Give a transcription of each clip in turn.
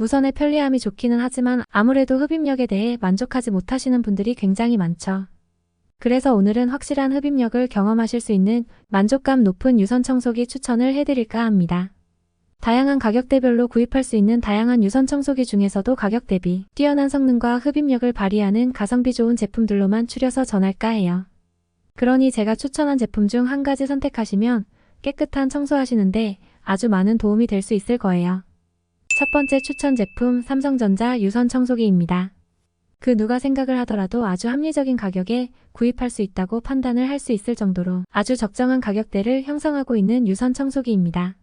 무선의 편리함이 좋기는 하지만 아무래도 흡입력에 대해 만족하지 못하시는 분들이 굉장히 많죠. 그래서 오늘은 확실한 흡입력을 경험하실 수 있는 만족감 높은 유선 청소기 추천을 해드릴까 합니다. 다양한 가격대별로 구입할 수 있는 다양한 유선 청소기 중에서도 가격 대비 뛰어난 성능과 흡입력을 발휘하는 가성비 좋은 제품들로만 추려서 전할까 해요. 그러니 제가 추천한 제품 중 한 가지 선택하시면 깨끗한 청소하시는데 아주 많은 도움이 될 수 있을 거예요. 첫 번째 추천 제품 삼성전자 유선 청소기입니다. 그 누가 생각을 하더라도 아주 합리적인 가격에 구입할 수 있다고 판단을 할 수 있을 정도로 아주 적정한 가격대를 형성하고 있는 유선 청소기입니다.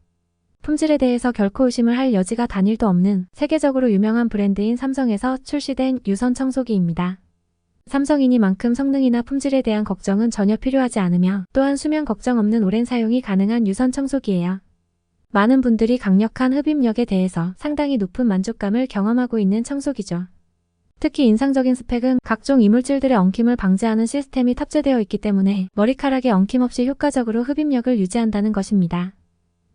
품질에 대해서 결코 의심을 할 여지가 단일도 없는 세계적으로 유명한 브랜드인 삼성에서 출시된 유선 청소기입니다. 삼성이니만큼 성능이나 품질에 대한 걱정은 전혀 필요하지 않으며 또한 수명 걱정 없는 오랜 사용이 가능한 유선 청소기예요. 많은 분들이 강력한 흡입력에 대해서 상당히 높은 만족감을 경험하고 있는 청소기죠. 특히 인상적인 스펙은 각종 이물질들의 엉킴을 방지하는 시스템이 탑재되어 있기 때문에 머리카락에 엉킴 없이 효과적으로 흡입력을 유지한다는 것입니다.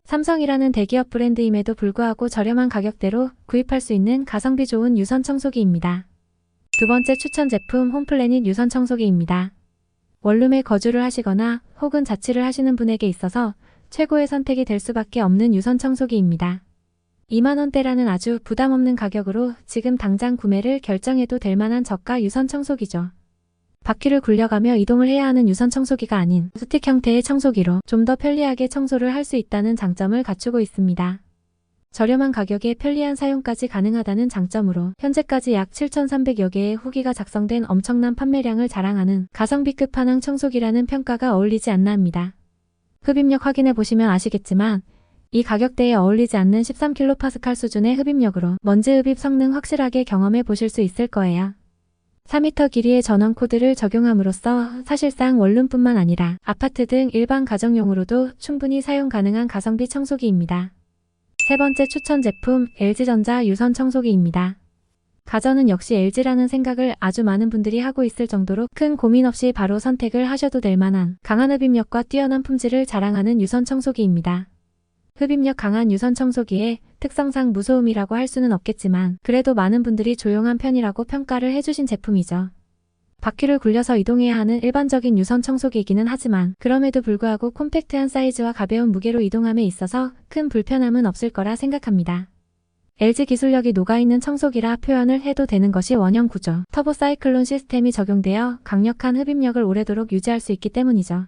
삼성이라는 대기업 브랜드임에도 불구하고 저렴한 가격대로 구입할 수 있는 가성비 좋은 유선 청소기입니다. 두 번째 추천 제품 홈플래닛 유선 청소기입니다. 원룸에 거주를 하시거나 혹은 자취를 하시는 분에게 있어서 최고의 선택이 될 수밖에 없는 유선 청소기입니다. 2만원대라는 아주 부담 없는 가격으로 지금 당장 구매를 결정해도 될 만한 저가 유선 청소기죠. 바퀴를 굴려가며 이동을 해야 하는 유선 청소기가 아닌 스틱 형태의 청소기로 좀 더 편리하게 청소를 할 수 있다는 장점을 갖추고 있습니다. 저렴한 가격에 편리한 사용까지 가능하다는 장점으로 현재까지 약 7,300여 개의 후기가 작성된 엄청난 판매량을 자랑하는 가성비 끝판왕 청소기라는 평가가 어울리지 않나 합니다. 흡입력 확인해 보시면 아시겠지만 이 가격대에 어울리지 않는 13kPa 수준의 흡입력으로 먼지 흡입 성능 확실하게 경험해 보실 수 있을 거예요. 4m 길이의 전원 코드를 적용함으로써 사실상 원룸뿐만 아니라 아파트 등 일반 가정용으로도 충분히 사용 가능한 가성비 청소기입니다. 세 번째 추천 제품 LG전자 유선 청소기입니다. 가전은 역시 LG라는 생각을 아주 많은 분들이 하고 있을 정도로 큰 고민 없이 바로 선택을 하셔도 될 만한 강한 흡입력과 뛰어난 품질을 자랑하는 유선 청소기입니다. 흡입력 강한 유선 청소기의 특성상 무소음이라고 할 수는 없겠지만 그래도 많은 분들이 조용한 편이라고 평가를 해주신 제품이죠. 바퀴를 굴려서 이동해야 하는 일반적인 유선 청소기이기는 하지만 그럼에도 불구하고 콤팩트한 사이즈와 가벼운 무게로 이동함에 있어서 큰 불편함은 없을 거라 생각합니다. LG 기술력이 녹아있는 청소기라 표현을 해도 되는 것이 원형 구조, 터보 사이클론 시스템이 적용되어 강력한 흡입력을 오래도록 유지할 수 있기 때문이죠.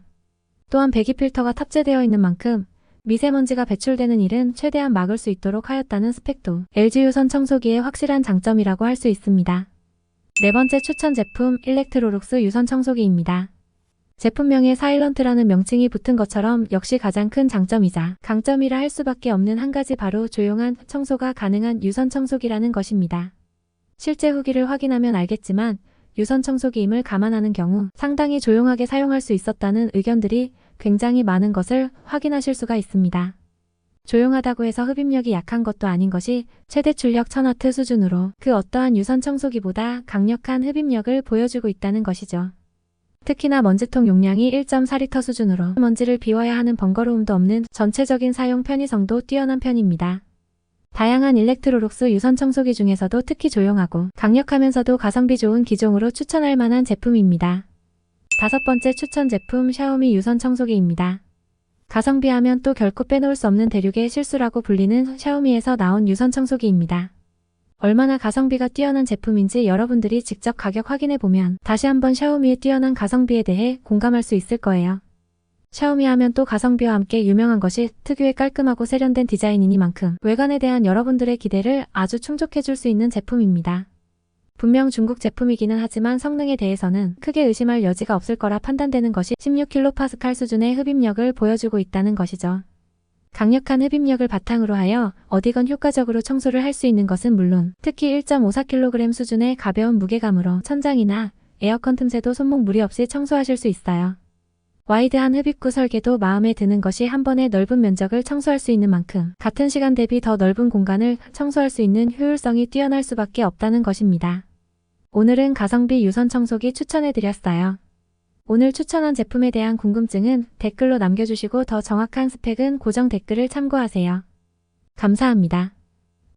또한 배기 필터가 탑재되어 있는 만큼 미세먼지가 배출되는 일은 최대한 막을 수 있도록 하였다는 스펙도 LG 유선 청소기의 확실한 장점이라고 할 수 있습니다. 네 번째 추천 제품 일렉트로룩스 유선 청소기입니다. 제품명에 사일런트라는 명칭이 붙은 것처럼 역시 가장 큰 장점이자 강점이라 할 수밖에 없는 한 가지 바로 조용한 청소가 가능한 유선 청소기라는 것입니다. 실제 후기를 확인하면 알겠지만 유선 청소기임을 감안하는 경우 상당히 조용하게 사용할 수 있었다는 의견들이 굉장히 많은 것을 확인하실 수가 있습니다. 조용하다고 해서 흡입력이 약한 것도 아닌 것이 최대 출력 1000W 수준으로 그 어떠한 유선 청소기보다 강력한 흡입력을 보여주고 있다는 것이죠. 특히나 먼지통 용량이 1.4L 수준으로 먼지를 비워야 하는 번거로움도 없는 전체적인 사용 편의성도 뛰어난 편입니다. 다양한 일렉트로룩스 유선 청소기 중에서도 특히 조용하고 강력하면서도 가성비 좋은 기종으로 추천할 만한 제품입니다. 다섯 번째 추천 제품 샤오미 유선 청소기입니다. 가성비 하면 또 결코 빼놓을 수 없는 대륙의 실수라고 불리는 샤오미에서 나온 유선 청소기입니다. 얼마나 가성비가 뛰어난 제품인지 여러분들이 직접 가격 확인해보면 다시 한번 샤오미의 뛰어난 가성비에 대해 공감할 수 있을 거예요. 샤오미 하면 또 가성비와 함께 유명한 것이 특유의 깔끔하고 세련된 디자인이니만큼 외관에 대한 여러분들의 기대를 아주 충족해줄 수 있는 제품입니다. 분명 중국 제품이기는 하지만 성능에 대해서는 크게 의심할 여지가 없을 거라 판단되는 것이 16kPa 수준의 흡입력을 보여주고 있다는 것이죠. 강력한 흡입력을 바탕으로 하여 어디건 효과적으로 청소를 할 수 있는 것은 물론 특히 1.54kg 수준의 가벼운 무게감으로 천장이나 에어컨 틈새도 손목 무리 없이 청소하실 수 있어요. 와이드한 흡입구 설계도 마음에 드는 것이 한 번에 넓은 면적을 청소할 수 있는 만큼 같은 시간 대비 더 넓은 공간을 청소할 수 있는 효율성이 뛰어날 수밖에 없다는 것입니다. 오늘은 가성비 유선 청소기 추천해드렸어요. 오늘 추천한 제품에 대한 궁금증은 댓글로 남겨주시고 더 정확한 스펙은 고정 댓글을 참고하세요. 감사합니다.